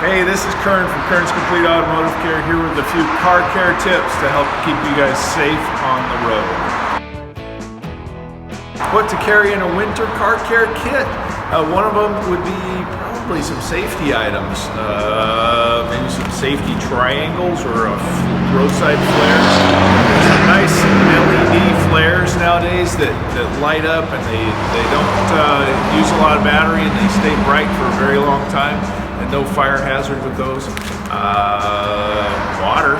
Hey, this is Kern from Kern's Complete Automotive Care here with a few car care tips to help keep you guys safe on the road. What to carry in a winter car care kit? One of them would be probably some safety items, maybe some safety triangles or a roadside flare. Some nice LED flares nowadays that light up and they don't use a lot of battery and they stay bright for a very long time. And no fire hazard with those. Water,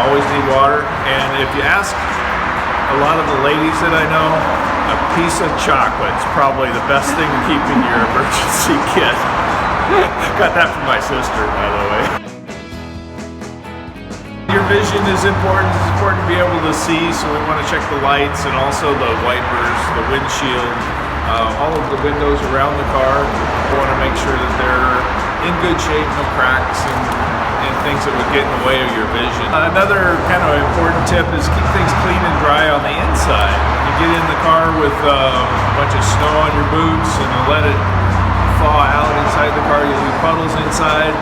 always need water. And if you ask a lot of the ladies that I know, a piece of chocolate is probably the best thing to keep in your emergency kit. Got that from my sister, by the way. Your vision is important. It's important to be able to see, so we want to check the lights and also the wipers, the windshield, all of the windows around the car. We want to make sure that they're in good shape, no cracks and things that would get in the way of your vision. Another kind of important tip is keep things clean and dry on the inside. You get in the car with a bunch of snow on your boots and you let it thaw out inside the car, you leave puddles inside.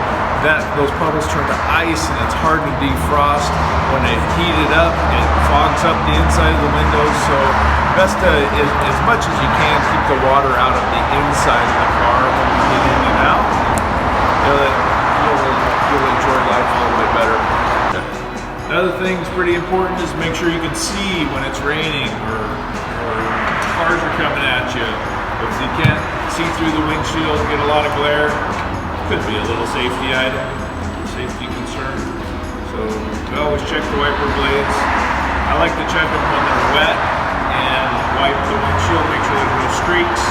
Those puddles turn to ice and it's hard to defrost. When they heat it up, it fogs up the inside of the windows. So best to, as much as you can, keep the water out of the inside of the car when you get in and out. You'll enjoy life a little bit better. Another thing that's pretty important is make sure you can see when it's raining or cars are coming at you. If you can't see through the windshield, get a lot of glare. Could be a little safety item, safety concern. So we always check the wiper blades. I like to check them when they're wet and wipe the windshield, make sure there's no streaks,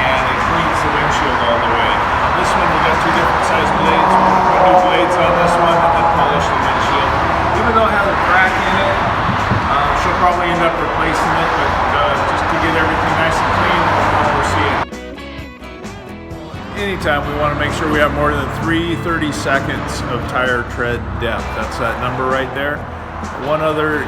and it cleans the windshield all the way. On this one we got two different size blades. We're going to put new blades on this one and then polish the windshield. Even though it has a crack in it, she'll probably end up replacing it, but just to get everything nice and clean, we'll oversee it. Anytime we want to make sure we have more than 30 seconds of tire tread depth. That's that number right there. One other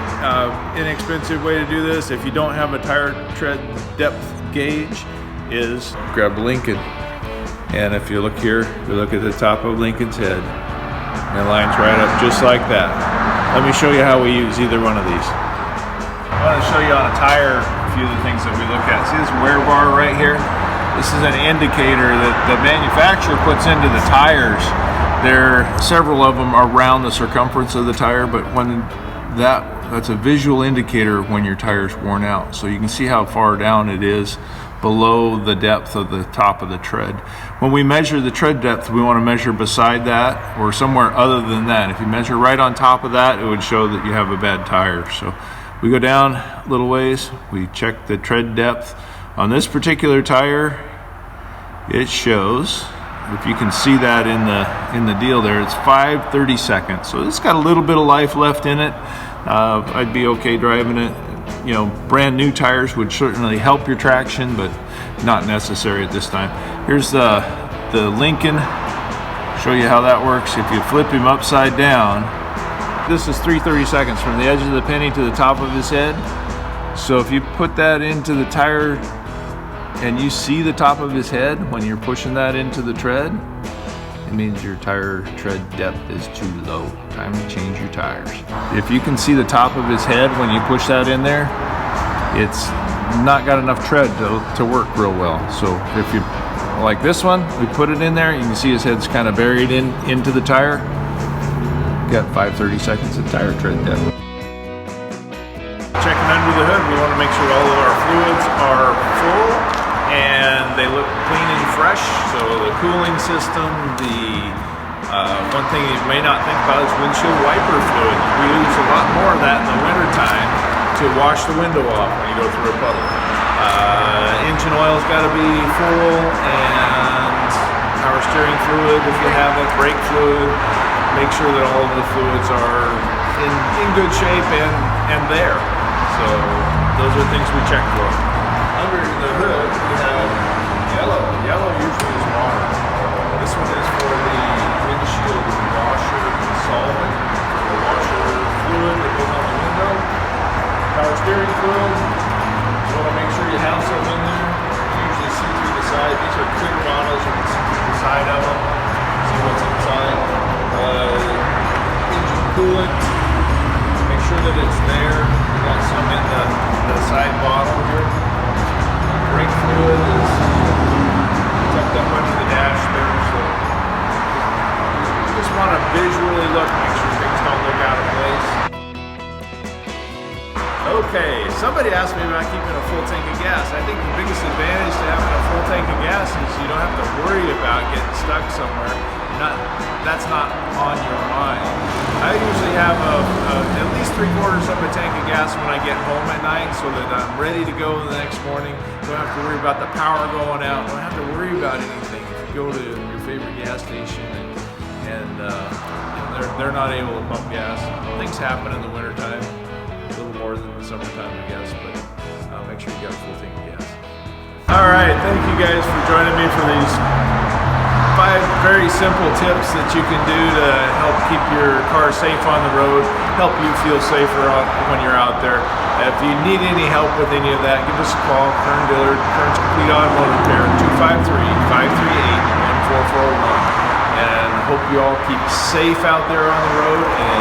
inexpensive way to do this, if you don't have a tire tread depth gauge, is grab Lincoln. And if you look here, you look at the top of Lincoln's head, and it lines right up just like that. Let me show you how we use either one of these. I want to show you on a tire a few of the things that we look at. See this wear bar right here? This is an indicator that the manufacturer puts into the tires. Several of them around the circumference of the tire, but when that's a visual indicator when your tire's worn out. So you can see how far down it is below the depth of the top of the tread. When we measure the tread depth, we want to measure beside that or somewhere other than that. If you measure right on top of that, it would show that you have a bad tire. So we go down a little ways, we check the tread depth. On this particular tire, it shows, if you can see that in the deal there, it's 5/32. So it's got a little bit of life left in it. I'd be okay driving it. You know, brand new tires would certainly help your traction, but not necessary at this time. Here's the Lincoln. Show you how that works. If you flip him upside down, this is 3/32 from the edge of the penny to the top of his head. So if you put that into the tire and you see the top of his head when you're pushing that into the tread, it means your tire tread depth is too low. Time to change your tires. If you can see the top of his head when you push that in there, it's not got enough tread to work real well. So if you, like this one, we put it in there, you can see his head's kind of buried into the tire. Got 5/32 of tire tread depth. Checking under the hood, we want to make sure all of our fluids are full and they look clean and fresh. So the cooling system, one thing you may not think about is windshield wiper fluid. We use a lot more of that in the winter time to wash the window off when you go through a puddle. Engine oil's got to be full, and power steering fluid if you have it, brake fluid. Make sure that all of the fluids are in good shape and there. So those are things we check for. Under the hood we have yellow. Yellow usually is water. This one is for the windshield washer solvent, the washer fluid that goes on the window. Power steering fluid. You want to make sure you have some in there. You usually see through the side. These are clear bottles. You can see through the side of them. See what Somebody asked me about keeping a full tank of gas. I think the biggest advantage to having a full tank of gas is you don't have to worry about getting stuck somewhere. That's not on your mind. I usually have at least 3/4 of a tank of gas when I get home at night, so that I'm ready to go the next morning. Don't have to worry about the power going out. Don't have to worry about anything. If you go to your favorite gas station and they're not able to pump gas, things happen in the wintertime. A little more than the summertime, I guess, but make sure you got a full tank of gas. All right, thank you guys for joining me for these 5 very simple tips that you can do to help keep your car safe on the road, help you feel safer when you're out there. If you need any help with any of that, give us a call. Kern Dealer, Kern's Complete Automotive Repair, 253-538-1441. And hope you all keep safe out there on the road. And